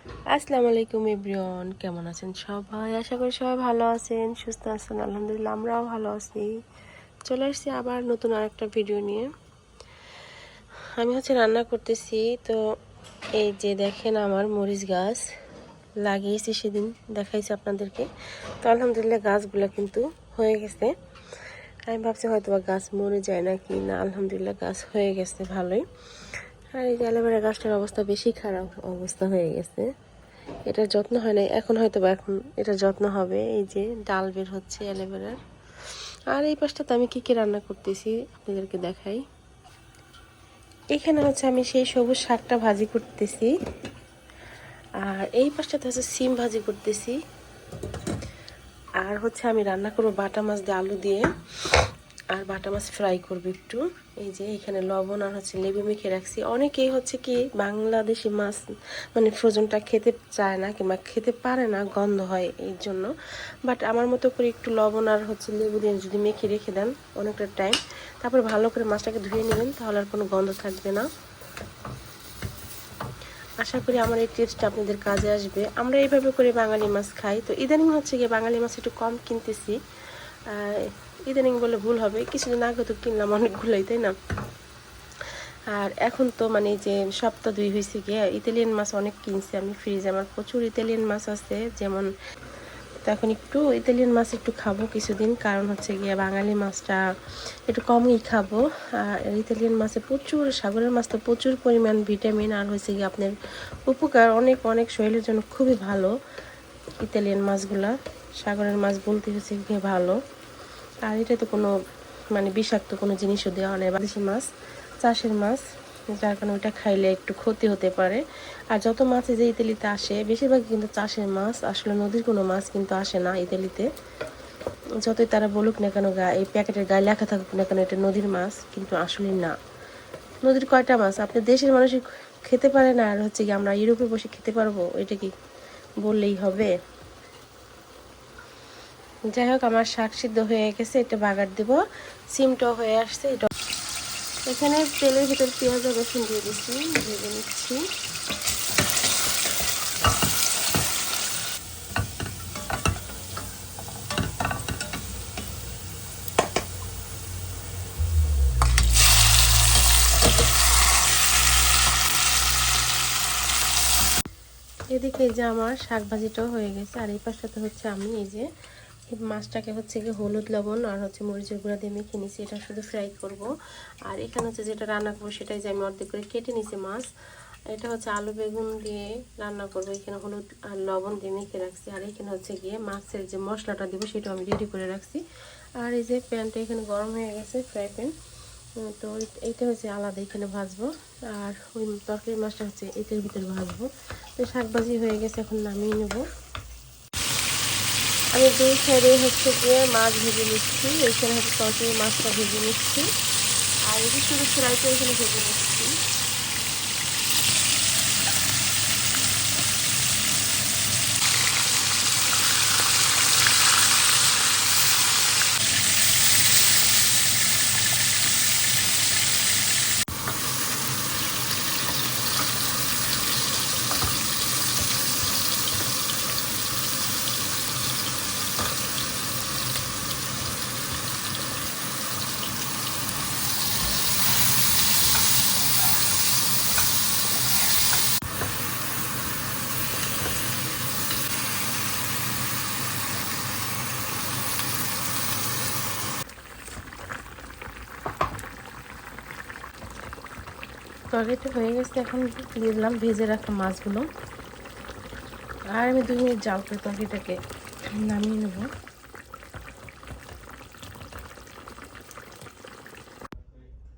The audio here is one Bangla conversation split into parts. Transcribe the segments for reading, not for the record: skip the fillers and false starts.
আসসালামু আলাইকুম এভরিওয়ান, কেমন আছেন সবাই? আশা করি সবাই ভালো আছেন, সুস্থ আছেন। আলহামদুলিল্লাহ আমরাও ভালো আছি। চলে আসছি আবার নতুন আরেকটা ভিডিও নিয়ে। আমি রান্না করতেছি। তো এই যে দেখেন, আমার মরিচ গাছ লাগিয়েছি, সেদিন দেখাইছি আপনাদেরকে। তো আলহামদুলিল্লাহ গাছগুলো কিন্তু হয়ে গেছে। আমি ভাবছি হয়তো বা গাছ মরে যায় না কি না, আলহামদুলিল্লাহ গাছ হয়ে গেছে ভালোই। আর এই যে অ্যালোভেরা গাছটার অবস্থা বেশি খারাপ অবস্থা হয়ে গেছে। এটার যত্ন হয় না, এখন হয়তো বা এখন এটা যত্ন হবে। এই যে ডাল বের হচ্ছে অ্যালোভেরার। আর এই পাশটাতে আমি কি কি রান্না করতেছি আপনাদেরকে দেখাই। এখানে আমি সেই সবুজ শাকটা ভাজি করতেছি। আর এই পাশটাতে সিম ভাজি করতেছি। আর আমি রান্না করবো বাটা মাছ দিয়ে, আলু দিয়ে। আর বাটা মাছ ফ্রাই করবো একটু। এই যে এখানে লবণ আর লেবু মেখে রাখছি। অনেকেই কি বাংলাদেশি মাছ মানে ফ্রোজনটা খেতে চায় না কিংবা খেতে পারে না, গন্ধ হয় এই জন্য। বাট আমার মতো করে একটু লবণ আর লেবু দিয়ে যদি মেখে রেখে দেন অনেকটা টাইম, তারপর ভালো করে মাছটাকে ধুয়ে নেবেন, তাহলে আর কোনো গন্ধ থাকবে না। আশা করি আমার এই টিপসটা আপনাদের কাজে আসবে। আমরা এইভাবে করে বাঙালি মাছ খাই। তো ইদানিং গিয়ে বাঙালি মাছ একটু কম কিনতেছি। ইদানিং বলে ভুল হবে, কিছুদিন আগে তো কিনলাম অনেকগুলোই, তাই না? আর এখন তো মানে যে সপ্তাহ 2 হয়েছে গিয়ে ইতালিয়ান মাছ অনেক কিনছি আমি ফ্রিজে। আমার প্রচুর ইতালিয়ান মাছ আছে যেমন। তো এখন একটু ইতালিয়ান মাছ একটু খাবো কিছুদিন, কারণ গিয়ে বাঙালি মাছটা একটু কমই খাবো। আর ইতালিয়ান মাছে প্রচুর, সাগরের মাছ তো প্রচুর পরিমাণ ভিটামিন আর গিয়ে আপনার উপকার অনেক অনেক, শরীরের জন্য খুবই ভালো ইতালিয়ান মাছগুলা। সাগরের মাছ বলতে গিয়ে ভালো। আর এটা তো কোনো মানে বিষাক্ত কোনো জিনিসও দেওয়া নেই, বাদেশি মাছ, চাষের মাছ, যার কারণে ওইটা খাইলে একটু ক্ষতি হতে পারে। আর যত মাছ যে ইতালিতে আসে বেশিরভাগ কিন্তু চাষের মাছ, আসলে নদীর কোনো মাছ কিন্তু আসে না ইতালিতে। যতই তারা বলুক না কেন, এই প্যাকেটের গায়ে লেখা থাকুক না কেন এটা নদীর মাছ, কিন্তু আসলে না। নদীর কয়টা মাছ আপনি দেশের মানুষ খেতে পারে না, আর কি আমরা ইউরোপে বসে খেতে পারবো? এটা কি বললেই হবে? যাই হোক, আমার শাক সিদ্ধ হয়ে গেছে, এটা বাগার দিব। সিমটাও হয়ে আসছে। এটা এখানে তেলের ভিতর পেঁয়াজ আর রসুন দিয়ে দিচ্ছি, ভেজে নিচ্ছি। এদিকে যে আমার শাক ভাজিটাও হয়ে গেছে। আর এই পাশটাতে আমি এই যে মাছটাকে গিয়ে হলুদ লবণ আর মরিচের গুঁড়া দিয়ে মেখে নিছি, এটা শুধু ফ্রাই করব। আর এখানে যেটা রান্না করবো সেটাই যে আমি অর্ধেক করে কেটে নিছি মাছ। এটা আলু বেগুন দিয়ে রান্না করবো। এখানে হলুদ আর লবণ দিয়ে মেখে রাখছি। আর এখানে গিয়ে মাছের যে মশলাটা দিব সেটা আমি রেডি করে রাখছি। আর এই যে প্যানটা এখানে গরম হয়ে গেছে, ফ্রাই প্যান। তো এইটা আলাদা এখানে ভাজবো। আর ওই তরকারি মাছটা এটার ভিতরে ভাজবো। তো শাক ভাজি হয়ে গেছে, এখন নামিয়ে নেব। আমি দুই সাইডে গিয়ে মাছ ভেজে নিচ্ছি। এখানে তরকারি মাছটা ভেজে নিচ্ছি। আর এই যে শুধু ফ্রাইটা এখানে ভেজে নিচ্ছি। তরকারিটা হয়ে গেছে, এখন দিয়ে দিলাম ভেজে রাখা মাছগুলো। আর আমি 2 মিনিট জাল করে তরকারিটাকে নামিয়ে নেব।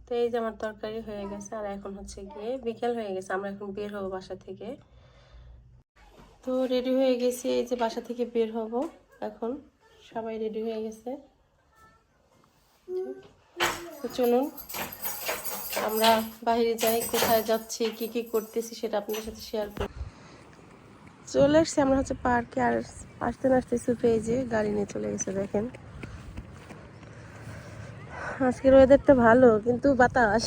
তো এই যে আমার তরকারি হয়ে গেছে। আর এখন গিয়ে বিকেল হয়ে গেছে, আমরা এখন বের হবো বাসা থেকে। তো রেডি হয়ে গেছি, এই যে বাসা থেকে বের হব এখন। সবাই রেডি হয়ে গেছে। তো চলুন আমরা বাইরে যাই, কোথায় যাচ্ছি, কি কি করতেছি সেটা আপনাদের সাথে শেয়ার করি। চলে এসছি আমরা পার্কে। আর আসতে না আসতে সুপে এই যে গাড়ি নিয়ে চলে গেছে। দেখেন আজকের ওয়েদারটা ভালো, কিন্তু বাতাস,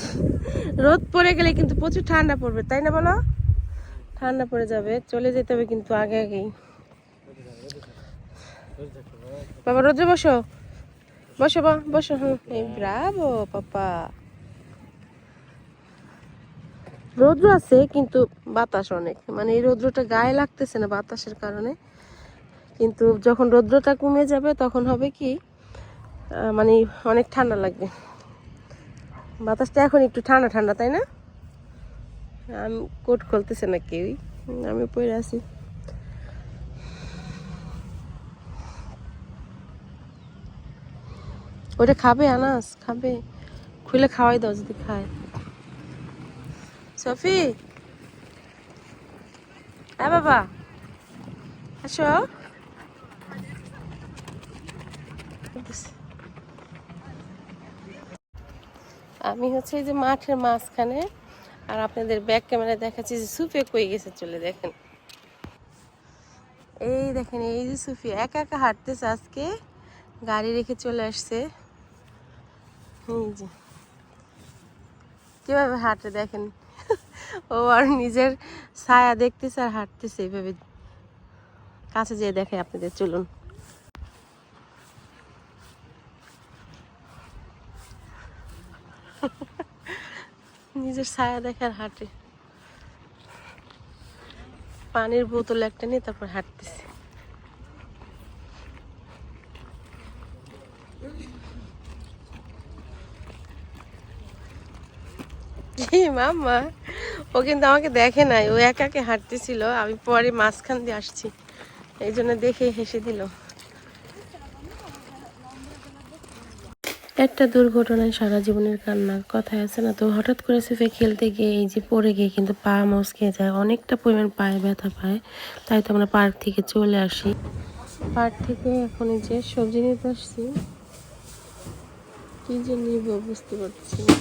রোদ পড়ে গেলে কিন্তু প্রচুর ঠান্ডা পড়বে, তাই না বলো? ঠান্ডা পড়ে যাবে, চলে যেতে হবে কিন্তু আগে আগেই। বাবা রোদ্রে বসো, বসো বসো। এই ব্রাভো পাপা। রৌদ্র আছে কিন্তু বাতাস অনেক, মানে এই রৌদ্রটা গায়ে লাগতেছে না বাতাসের কারণে, কিন্তু যখন রৌদ্রটা কমে যাবে তখন হবে কি মানে অনেক ঠান্ডা লাগবে। বাতাসটা এখন একটু ঠান্ডা ঠান্ডা, তাই না? আমি কোট খুলতেছে না কেউই, আমি পরে আছি। ওটা খাবে আনাস, খাবে? খুলে খাওয়াই দাও যদি খায়। সফি, হ্যাঁ বাবা আসো। আমি হচ্ছে এই যে মাঠের মাঝখানে, আর আপনাদের ব্যাক ক্যামেরায় দেখাচ্ছি যে সুফে কই গেছে, চলে দেখেন। এই দেখেন, এই যে সুফি একা একা হাঁটতেছে আজকে, গাড়ি রেখে চলে আসছে। এই যে কিভাবে হাঁটে দেখেন, ও আর নিজের ছায়া দেখতেছে আর হাঁটতেছে এইভাবে। কাছে যেয়ে দেখে আপনাদের, চলুন। নিজের ছায়া দেখে আর হাঁটে। পানির বোতল একটা নিয়ে তারপর হাঁটতেছে। মাম্মা, ও কিন্তু আমাকে দেখে নাই, ও একাকে হাঁটতেছিল, আমি পরে মাঝখান দিয়ে আসছি, এই জন্য দেখে হেসে দিল। একটা দুর্ঘটনায় সারা জীবনের কান্না, কথায় আছে না? তো হঠাৎ করে সুফে খেলতে গিয়ে এই যে পড়ে গিয়ে কিন্তু পা মচকে যায়, অনেকটা পরিমাণ পায়ে ব্যথা পায়। তাই তো আমরা পার্ক থেকে চলে আসি। পার্ক থেকে এখন এই যে সবজি নিতে আসছি, কি যে নিব বুঝতে পারছি না।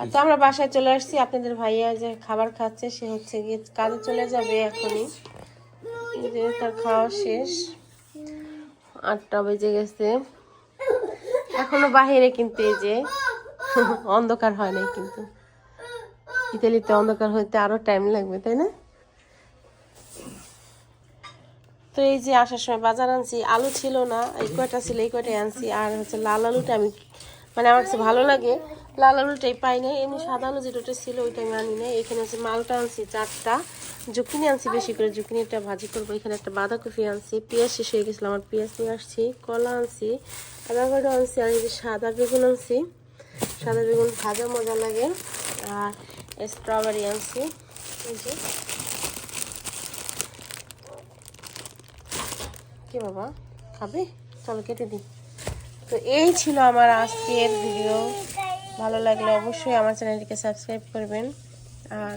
আচ্ছা, আমরা বাসায় চলে আসছি। আপনাদের ভাইয়া যে খাবার খাচ্ছে, সে হচ্ছে গিয়ে কাজে চলে যাবে এখনই, যে তার খাওয়া শেষ। 8টা বেজে গেছে, এখনো বাহিরে কিন্তু এই যে অন্ধকার হয় নাই, কিন্তু ইতালিতে অন্ধকার হইতে আরো টাইম লাগবে, তাই না? তো এই যে আসার সময় বাজার আনছি, আলু ছিল না, এই কয়টা ছিল এই কয়টাই আনছি। আর হচ্ছে লাল আলুটা আমি, মানে আমার কাছে ভালো লাগে, লাল আলুটাই পাই নাই, এমনি সাদা আলু যেটা ছিল ওইটা আমি আনি নাই। এখানে হচ্ছে মালটা আনছি 4টা, জুকিনি আনছি বেশি করে, জুকিনিটা ভাজি করবো। এখানে একটা বাঁধাকপি আনছি, পেঁয়াজ শেষ হয়ে গেছিলো আমার, পেঁয়াজ নিয়ে আসছি, কলা আনছি, অ্যাভোকাডো আনছি, আর এই যে সাদা বেগুন আনছি, সাদা বেগুন ভাজা মজা লাগে। আর স্ট্রবেরি আনছি, এই যে। কি বাবা খাবে? চলো কেটে দিই। তো এই ছিল আমার আজকের ভিডিও, ভালো লাগলে অবশ্যই আমার চ্যানেলটিকে সাবস্ক্রাইব করবেন। আর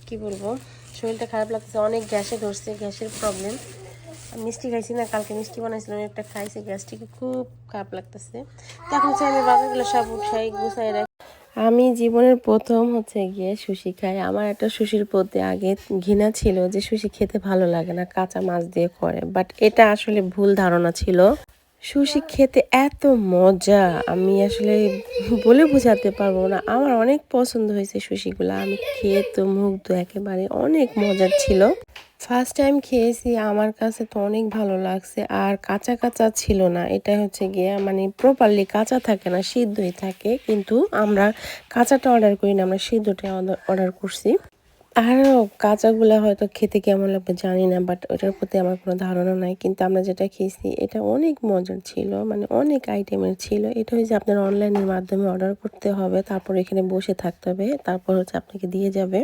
কি বলবো, শরীরটা খারাপ লাগতেছে, অনেক গ্যাসে ধরছে, গ্যাসের প্রবলেম। মিষ্টি খাইছি না, কালকে মিষ্টি বানাইছিলাম একটা, খাইছি, গ্যাসটিকে খুব খারাপ লাগতেছে। তো এখন হচ্ছে আমি বাজারগুলো সব উঠাই গুছাই রাখি। আমি জীবনের প্রথম হচ্ছে গিয়ে সুশি খাই। আমার একটা সুশির প্রতি আগে ঘৃণা ছিল যে সুশি খেতে ভালো লাগে না, কাঁচা মাছ দিয়ে করে, বাট এটা আসলে ভুল ধারণা ছিল। সুশি খেতে এত মজা, আমি আসলে বলে বোঝাতে পারবো না। আমার অনেক পছন্দ হয়েছে সুশিগুলো, আমি খেয়ে তো মুগ্ধ একেবারে, অনেক মজার ছিল। ফার্স্ট টাইম খেয়েছি, আমার কাছে তো অনেক ভালো লাগছে। আর কাঁচা কাঁচা ছিল না, এটা হচ্ছে গিয়ে মানে প্রপারলি কাঁচা থাকে না, সিদ্ধই থাকে, কিন্তু আমরা কাঁচাটা অর্ডার করি না, আমরা সিদ্ধটা অর্ডার করছি। আরও কাঁচাগুলা হয়তো খেতে কেমন লাগবে জানি না, বাট ওটার প্রতি আমার কোনো ধারণা নাই। কিন্তু আমরা যেটা খেয়েছি এটা অনেক মজার ছিল, মানে অনেক আইটেমের ছিল। এটা হচ্ছে আপনার অনলাইনের মাধ্যমে অর্ডার করতে হবে, তারপর এখানে বসে থাকতে হবে, তারপর হচ্ছে আপনাকে দিয়ে যাবে।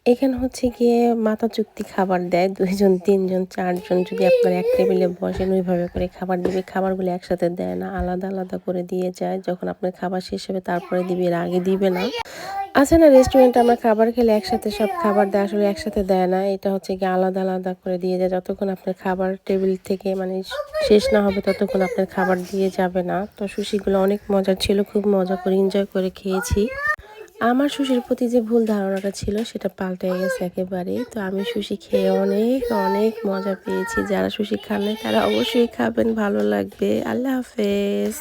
এখানে হচ্ছে গিয়ে মাথা চুক্তি খাবার দেয়, 2জন 3জন 4জন যদি আপনার এক টেবিলে বসেন ওইভাবে করে খাবার দিবে। খাবারগুলো একসাথে দেয় না, আলাদা আলাদা করে দিয়ে যায়। যখন আপনার খাবার শেষ হবে তারপরে দিবে, এর আগে দিবে না। আছে না রেস্টুরেন্টে আমরা খাবার খেলে একসাথে সব খাবার দেয়, আসলে একসাথে দেয় না, এটা হচ্ছে গিয়ে আলাদা আলাদা করে দিয়ে যায়। যতক্ষণ আপনার খাবার টেবিল থেকে মানে শেষ না হবে ততক্ষণ আপনার খাবার দিয়ে যাবে না। তো সুশিগুলো অনেক মজার ছিল, খুব মজা করে এনজয় করে খেয়েছি। আমার সুশির প্রতি যে ভুল ধারণাটা ছিল সেটা পাল্টে গেছে একেবারেই। তো আমি সুশি খেয়ে অনেক অনেক মজা পেয়েছি। যারা সুশি খান নাই তারা অবশ্যই খাবেন, ভালো লাগবে। আল্লাহ হাফেজ।